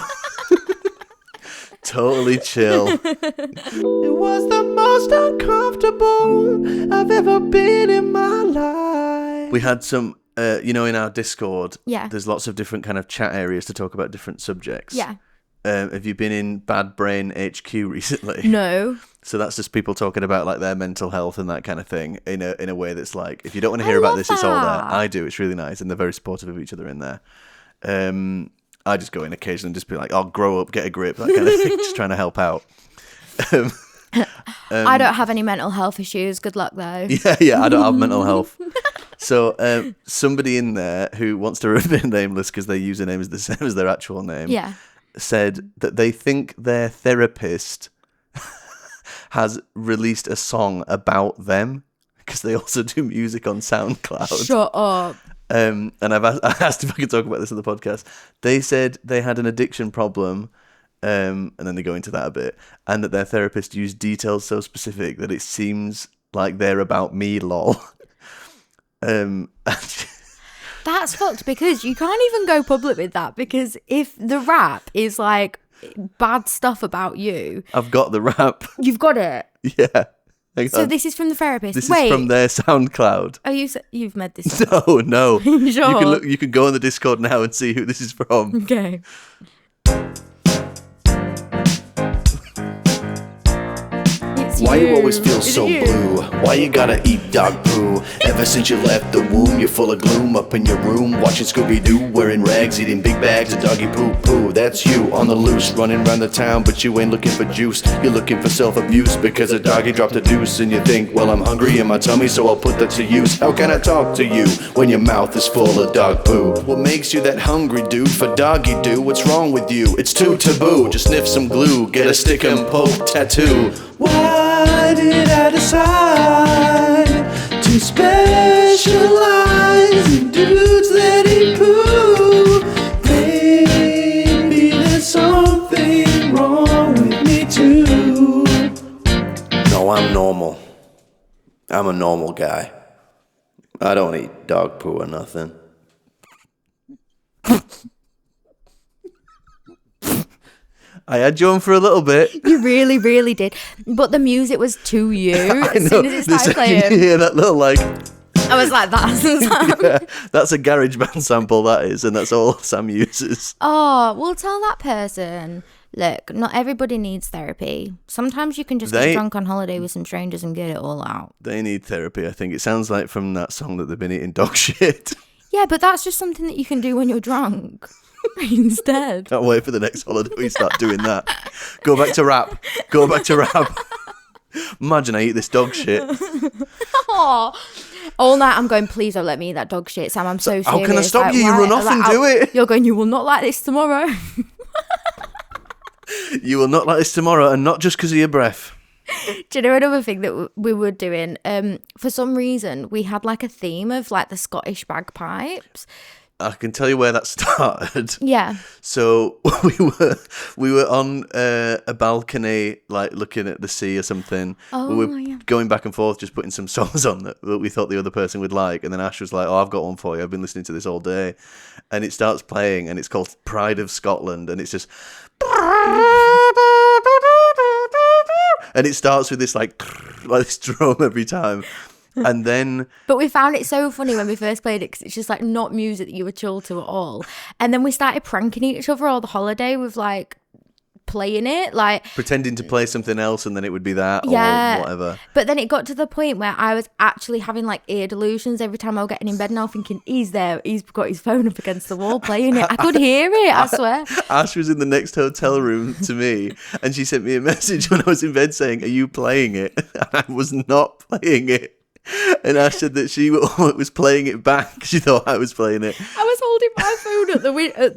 Totally chill. It was the most uncomfortable I've ever been in my life. We had some, in our Discord, there's lots of different kind of chat areas to talk about different subjects. Yeah. Have you been in Bad Brain HQ recently? No. So that's just people talking about like their mental health and that kind of thing in a way that's like, if you don't want to hear about this, it's all there. I do. It's really nice, and they're very supportive of each other in there. I just go in occasionally and just be like, "Oh, grow up, get a grip," that kind of thing, just trying to help out. I don't have any mental health issues. Good luck, though. Yeah, I don't have mental health. So somebody in there who wants to remain nameless because their username is the same as their actual name, said that they think their therapist has released a song about them because they also do music on SoundCloud. Shut up. And I asked if I could talk about this on the podcast. They said they had an addiction problem, and then they go into that a bit, and that their therapist used details so specific that it seems like they're about me, lol. That's fucked because you can't even go public with that, because if the rap is like bad stuff about you... I've got the rap. You've got it? Yeah. So this is from the therapist. This is from their SoundCloud. Oh, you've made this? No. Sure. You can go on the Discord now and see who this is from. Okay. Why you always feel so blue? Why you gotta eat dog poo? Ever since you left the womb, you're full of gloom. Up in your room, watching Scooby-Doo, wearing rags, eating big bags of doggy poo-poo. That's you, on the loose, running around the town, but you ain't looking for juice. You're looking for self-abuse because a doggy dropped a deuce. And you think, well, I'm hungry in my tummy, so I'll put that to use. How can I talk to you when your mouth is full of dog poo? What makes you that hungry, dude, for doggy do? What's wrong with you? It's too taboo. Just sniff some glue, get a stick and poke tattoo. Why did I decide to specialize in dudes that eat poo? Maybe there's something wrong with me too. No, I'm normal. I'm a normal guy. I don't eat dog poo or nothing. I had you on for a little bit. You really, really did. But the music was to you as soon as it started playing. Yeah, that little like... I was like, that's Sam. Yeah, that's a garage band sample, that is, and that's all Sam uses. Oh, well, tell that person, look, not everybody needs therapy. Sometimes you can just get drunk on holiday with some strangers and get it all out. They need therapy, I think. It sounds like from that song that they've been eating dog shit. Yeah, but that's just something that you can do when you're drunk. Instead. Can't wait for the next holiday we start doing that. Go back to rap. Imagine I eat this dog shit. Oh, all night I'm going, please don't let me eat that dog shit, Sam. I'm so serious. How can I stop you? You run off and do it. You're going, you will not like this tomorrow. You will not like this tomorrow, and not just because of your breath. Do you know another thing that we were doing? For some reason, we had like a theme of like the Scottish bagpipes. I can tell you where that started. Yeah. So we were on a balcony, like looking at the sea or something. Oh, we were going back and forth, just putting some songs on that we thought the other person would like. And then Ash was like, "Oh, I've got one for you. I've been listening to this all day." And it starts playing, and it's called "Pride of Scotland," and it's just. And it starts with this like this drum every time. And then... But we found it so funny when we first played it because it's just like not music that you were chill to at all. And then we started pranking each other all the holiday with like playing it, like... Pretending to play something else and then it would be that or whatever. But then it got to the point where I was actually having like ear delusions every time I was getting in bed, and I was thinking, he's there, he's got his phone up against the wall playing it. I could hear it, I swear. Ash was in the next hotel room to me and she sent me a message when I was in bed saying, "Are you playing it?" And I was not playing it. And Ash said that she was playing it back. She thought I was playing it. I was holding my phone at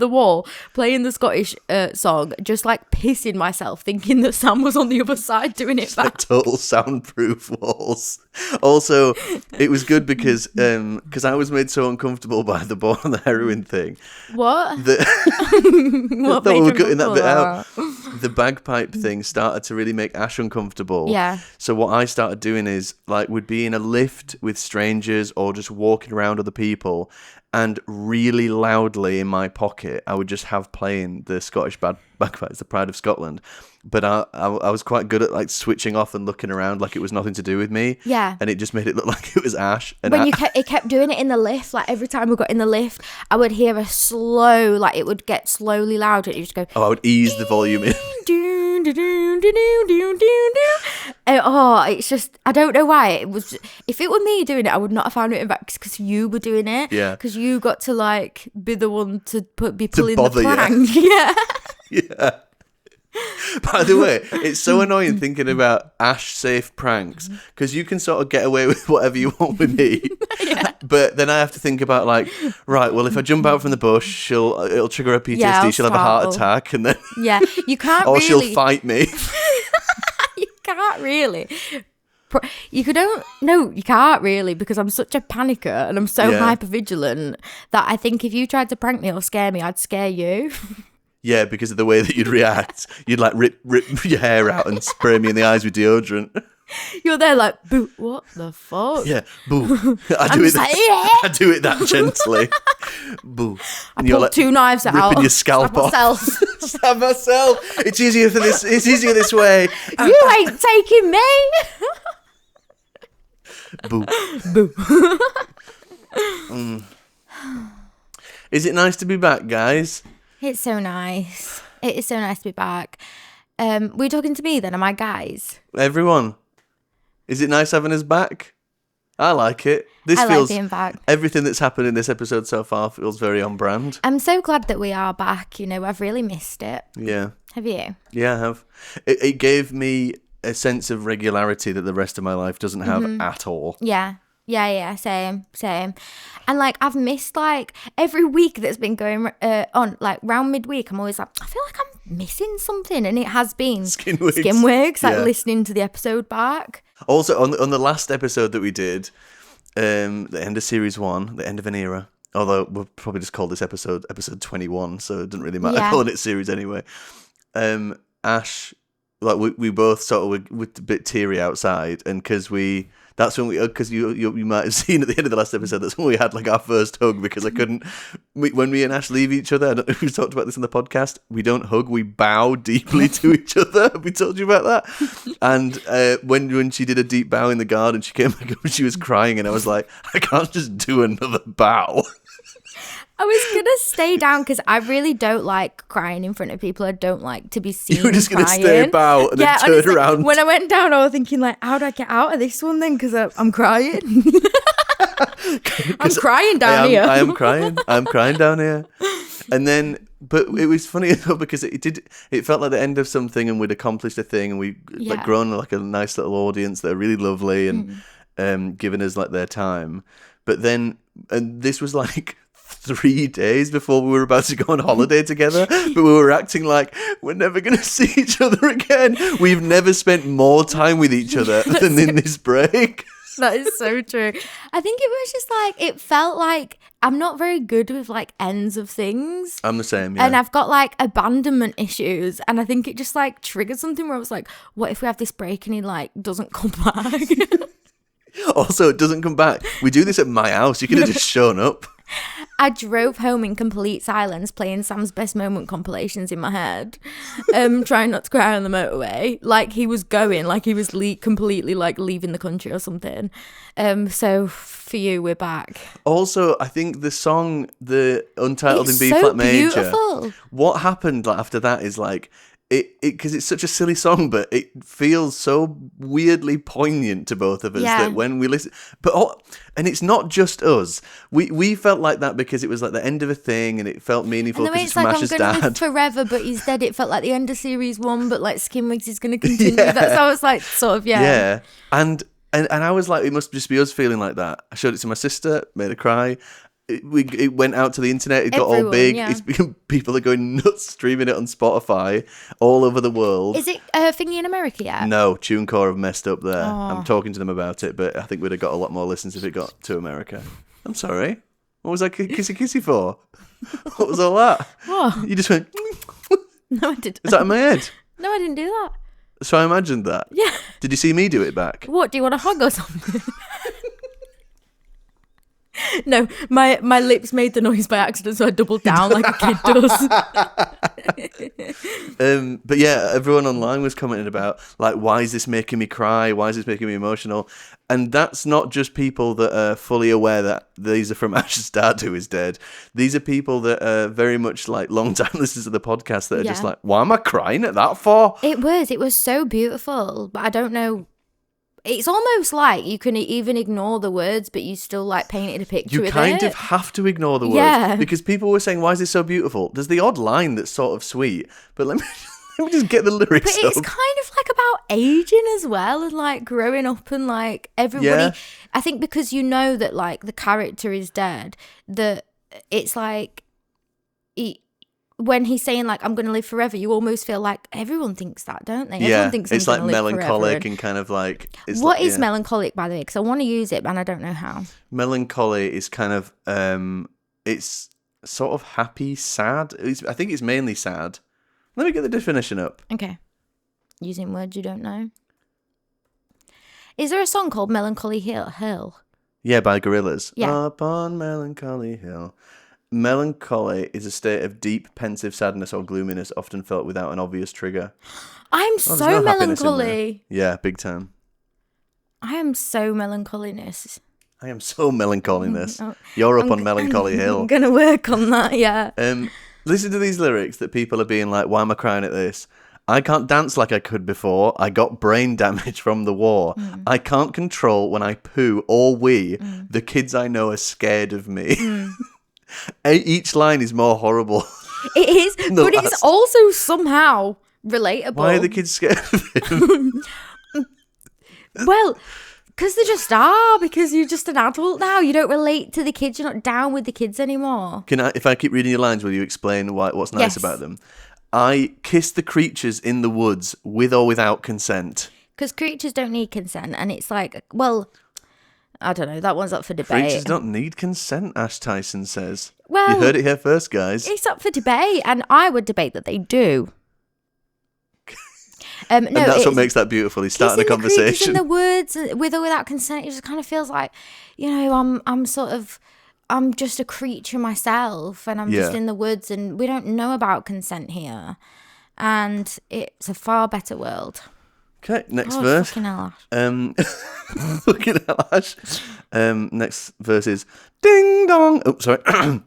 the wall, playing the Scottish song, just like pissing myself, thinking that Sam was on the other side doing it back. Like total soundproof walls. Also, it was good because I was made so uncomfortable by the Born on the Heroin thing. What? What made we were cutting that bit out. The bagpipe thing started to really make Ash uncomfortable. Yeah. So what I started doing is like would be in a lift with strangers or just walking around other people, and really loudly in my pocket I would just have playing the Scottish bagpipes, the Pride of Scotland. But I was quite good at like switching off and looking around like it was nothing to do with me. Yeah. And it just made it look like it was Ash. And when it kept doing it in the lift, like every time we got in the lift, I would hear a slow, like it would get slowly louder. It would just go. Oh, I would ease the volume in. And, it's just, I don't know why. It was, if it were me doing it, I would not have found it back because you were doing it. Yeah. Because you got to like be the one to be pulling the prank. You. Yeah. Yeah. By the way, it's so annoying thinking about Ash-safe pranks because you can sort of get away with whatever you want with me. Yeah. But then I have to think about like, right, well, if I jump out from the bush, it'll trigger her PTSD. Yeah, she'll have a heart attack, and then you can't. Or really... she'll fight me. You can't really. You can't really, because I'm such a panicker and I'm so hypervigilant that I think if you tried to prank me or scare me, I'd scare you. Yeah, because of the way that you'd react. You'd like rip your hair out and spray me in the eyes with deodorant. You're there like, boo, what the fuck? Yeah, boo. I do it that gently. Boo. And you're like 2 knives out. Ripping your scalp off. Stab myself. It's easier this way. You ain't taking me. Boo. Boo. Is it nice to be back, guys? It's so nice. It is so nice to be back. Were you talking to me then? Am I guys? Everyone. Is it nice having us back? I like it. I like being back. Everything that's happened in this episode so far feels very on brand. I'm so glad that we are back. You know, I've really missed it. Yeah. Have you? Yeah, I have. It gave me a sense of regularity that the rest of my life doesn't have at all. Yeah. Yeah, same. And like I've missed like every week that's been going on, like round midweek, I'm always like, I feel like I'm missing something, and it has been SKINWIGS, like listening to the episode back. Also on the last episode that we did, the end of series 1, the end of an era, although we'll probably just call this episode 21, so it doesn't really matter calling it series anyway. Ash, like we both sort of were a bit teary outside, and because you might have seen at the end of the last episode, that's when we had like our first hug, because I couldn't, when me and Ash leave each other, I don't know if we've talked about this on the podcast, we don't hug, we bow deeply to each other. Have we told you about that? And when she did a deep bow in the garden, she came back up and she was crying, and I was like, I can't just do another bow. I was going to stay down because I really don't like crying in front of people. I don't like to be seen. You were just going to stay about and then turn around. When I went down, I was thinking, like, how do I get out of this one then? Because I'm crying. I'm crying down here. I am crying. I'm crying down here. And then, but it was funny enough because it felt like the end of something, and we'd accomplished a thing, and we like grown like a nice little audience that are really lovely and giving us like their time. But then, and this was like 3 days before we were about to go on holiday together, but we were acting like we're never going to see each other again. We've never spent more time with each other than in this break. That is so true. I think it was just like, it felt like I'm not very good with like ends of things. I'm the same, yeah. And I've got like abandonment issues. And I think it just like triggered something where I was like, what if we have this break and he like doesn't come back? Also, it doesn't come back. We do this at my house. You could have just shown up. I drove home in complete silence, playing Sam's Best Moment compilations in my head, trying not to cry on the motorway, like he was going, like he was completely like leaving the country or something. So for you, we're back. Also, I think the song, the Untitled in B flat major, beautiful. What happened after that is like, because it's such a silly song, but it feels so weirdly poignant to both of us that when we listen, and it's not just us. We felt like that because it was like the end of a thing, and it felt meaningful because it's from Ash's dad. I'm gonna live forever, but he's dead. It felt like the end of series 1, but like SKINWIGS is gonna continue. That's how it's like, sort of, yeah. And I was like, it must just be us feeling like that. I showed it to my sister, made her cry. It went out to the internet. It got all big. Yeah. People are going nuts streaming it on Spotify all over the world. Is it a thingy in America yet? No, TuneCore have messed up there. I'm talking to them about it, but I think we'd have got a lot more listens if it got to America. I'm sorry. What was that kissy for? What was all that? What? You just went... No, I didn't. Is that in my head? No, I didn't do that. So I imagined that. Yeah. Did you see me do it back? What, do you want a hug or something? No, my lips made the noise by accident, so I doubled down like a kid does. But yeah, everyone online was commenting about, like, why is this making me cry? Why is this making me emotional? And that's not just people that are fully aware that these are from Ash's dad, who is dead. These are people that are very much like long-time listeners to the podcast that are just like, why am I crying at that for? It was so beautiful, but I don't know. It's almost like you can even ignore the words, but you still like painted a picture with it. You kind of have to ignore the words because people were saying, why is this so beautiful? There's the odd line that's sort of sweet, but let me just get the lyrics But it's up. kind of like about aging as well, and like growing up, and like everybody. I think because you know that like the character is dead, that it's like when he's saying like I'm gonna live forever, you almost feel like everyone thinks that, don't they? Everyone thinks it's like melancholic and kind of like. What is melancholic, by the way? Because I want to use it, and I don't know how. Melancholy is kind of it's sort of happy, sad. I think it's mainly sad. Let me get the definition up. Okay, using words you don't know. Is there a song called Melancholy Hill? Yeah, by Gorillaz. Yeah. Up on Melancholy Hill. Melancholy is a state of deep, pensive sadness or gloominess, often felt without an obvious trigger. I'm so melancholy. Yeah, big time. I am so melancholiness. I am so melancholiness. You're up on Melancholy Hill. I'm going to work on that, yeah. Listen to these lyrics that people are being like, why am I crying at this? I can't dance like I could before. I got brain damage from the war. I can't control when I poo or wee. The kids I know are scared of me. Each line is more horrible. It is, but it's also somehow relatable. Why are the kids scared of him? Well, because they just are. Because you're just an adult now. You don't relate to the kids. You're not down with the kids anymore. If I keep reading your lines, will you explain what's nice about them? I kiss the creatures in the woods with or without consent. Because creatures don't need consent, and it's like, well, I don't know. That one's up for debate. Creatures don't need consent, Ash Tyson says. Well, you heard it here first, guys. It's up for debate, and I would debate that they do. And that's what makes that beautiful. He's starting a conversation. In the woods, with or without consent, it just kind of feels like, you know, I'm just a creature myself, and I'm just in the woods, and we don't know about consent here, and it's a far better world. Okay, next verse. Fucking hell, Ash. Fucking hell, Ash. Next verse is ding dong. Oh, sorry.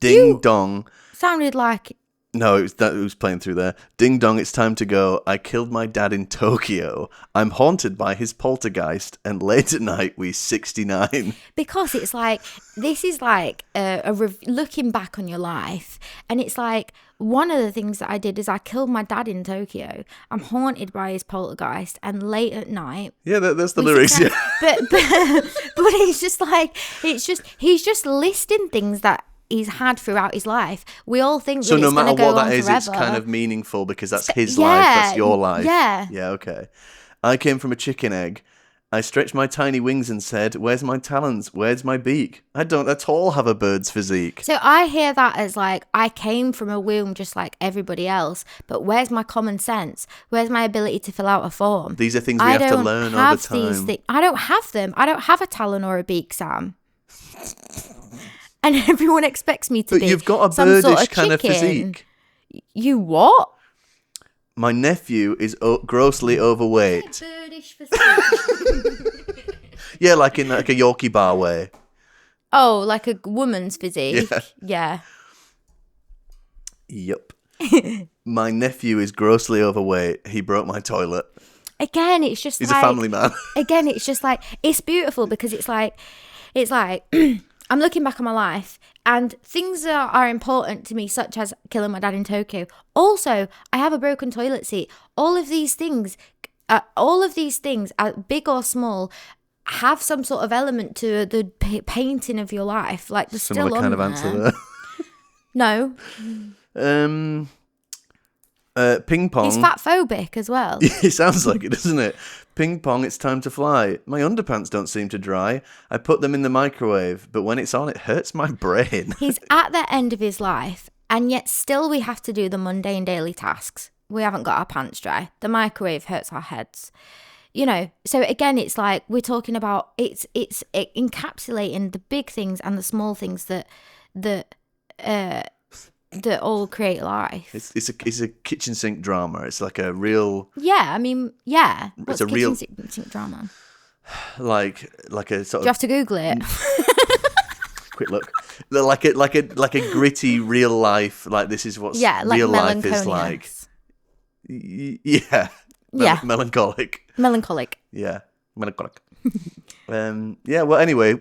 Ding dong. Sounded like. No, it was playing through there. Ding dong, it's time to go. I killed my dad in Tokyo. I'm haunted by his poltergeist, and late at night we 69. Because it's like, this is like looking back on your life, and it's like, one of the things that I did is I killed my dad in Tokyo. I'm haunted by his poltergeist, and late at night. Yeah, that's the lyrics. Yeah, but it's just like, he's just listing things that he's had throughout his life. We all think so. That No it's matter go what that on is, forever. it's kind of meaningful because that's his life. That's your life. Yeah. Yeah. Okay. I came from a chicken egg. I stretched my tiny wings and said, where's my talons? Where's my beak? I don't at all have a bird's physique. So I hear that as like, I came from a womb just like everybody else, but where's my common sense? Where's my ability to fill out a form? These are things we have to learn over time. I don't have them. I don't have a talon or a beak, Sam. And everyone expects me to be. But you've got a some birdish sort of kind of chicken. physique. You what? My nephew is grossly overweight. Birdish physique. Yeah, like in like a Yorkie bar way. Oh, like a woman's physique. Yeah. Yep. My nephew is grossly overweight. He broke my toilet. Again, it's just He's like... a family man. Again, it's just like... It's beautiful because it's like... I'm looking back on my life and things that are important to me, such as killing my dad in Tokyo. Also, I have a broken toilet seat. All of these things, big or small, have some sort of element to the painting of your life. Like, there's still Similar kind of answer there. No. Ping pong. He's fat phobic as well. It sounds like it, doesn't it? Ping pong, it's time to fly. My underpants don't seem to dry. I put them in the microwave, but when it's on, it hurts my brain. He's at the end of his life, and yet still we have to do the mundane daily tasks. We haven't got our pants dry. The microwave hurts our heads. You know, so again, it's like we're talking about it's encapsulating the big things and the small things that all create life. It's a kitchen sink drama. It's like a real... Yeah, I mean, yeah. What's a real kitchen sink drama? Like a sort of... Do you have to Google it? Quick look. Like a gritty real life. Like this is what real life is like. Yeah. Melancholic. Yeah. Melancholic. Yeah, well, anyway,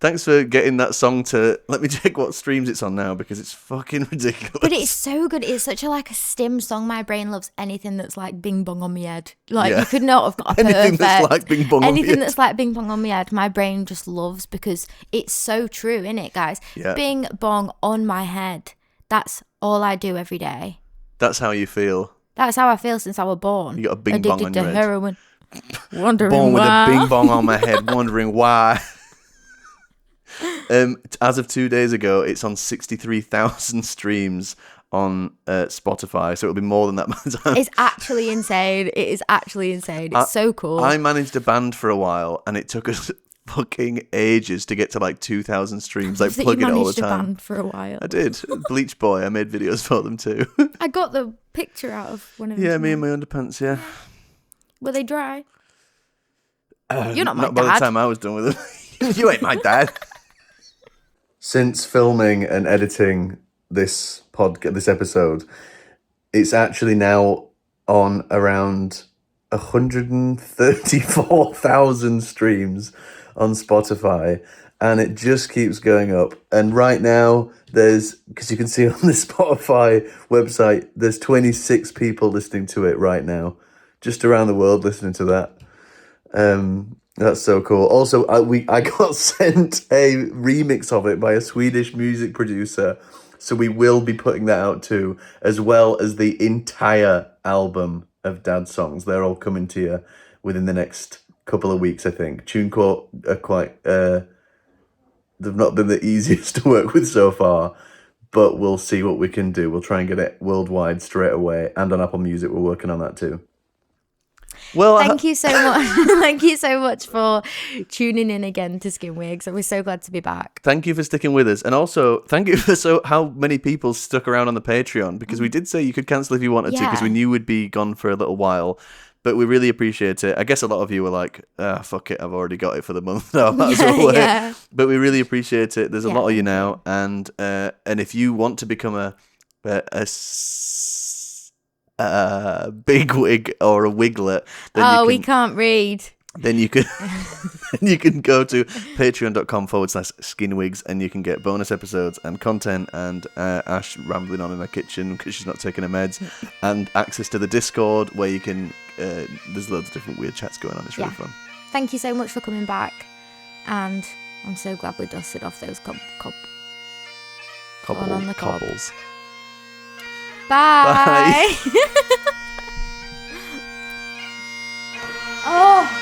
thanks for getting that song to... Let me check what streams it's on now, because it's fucking ridiculous. But it's so good. It's such a stim song. My brain loves anything that's like bing bong on my head. Like, you could not have got a anything perfect... that's like bing bong on my Anything head. that's like bing bong on my head, my brain just loves, because it's so true, innit, guys? Yeah. Bing bong on my head. That's all I do every day. That's how you feel. That's how I feel since I was born. You got a bing bong on your head. Heroin. Wondering Born with why. a bing bong on my head, wondering why. As of 2 days ago, it's on 63,000 streams on Spotify, so it'll be more than that by the time. It's actually insane. It is actually insane. It's so cool. I managed a band for a while, and it took us fucking ages to get to like 2,000 streams. Like plugging it all the time. You managed a band for a while. I did. Bleach Boy. I made videos for them too. I got the picture out of one of them. Yeah, me and my underpants. Yeah. Were they dry? You're not my Not dad. by the time I was done with them. You ain't my dad. Since filming and editing this episode, it's actually now on around 134,000 streams on Spotify, and it just keeps going up. And right now, because you can see on the Spotify website, there's 26 people listening to it right now, just around the world listening to that. That's so cool. Also, I got sent a remix of it by a Swedish music producer, so we will be putting that out too, as well as the entire album of Dad songs. They're all coming to you within the next couple of weeks, I think. TuneCore are quite... they've not been the easiest to work with so far, but we'll see what we can do. We'll try and get it worldwide straight away, and on Apple Music, we're working on that too. Well, thank you so much. Thank you so much for tuning in again to SKINWIGS. We're so glad to be back. Thank you for sticking with us, and also thank you for how many people stuck around on the Patreon, because we did say you could cancel if you wanted to, because we knew we'd be gone for a little while. But we really appreciate it. I guess a lot of you were like, fuck it, I've already got it for the month now. Might as well wait. Yeah. But we really appreciate it. There's a lot of you now, and if you want to become a big wig or a wiglet, then we can't read. Then you can go to patreon.com/skinwigs, and you can get bonus episodes and content, and Ash rambling on in her kitchen because she's not taking her meds, and access to the Discord where you can there's loads of different weird chats going on. It's really fun. Thank you so much for coming back, and I'm so glad we dusted off those cobbles. Bye. Bye. Oh.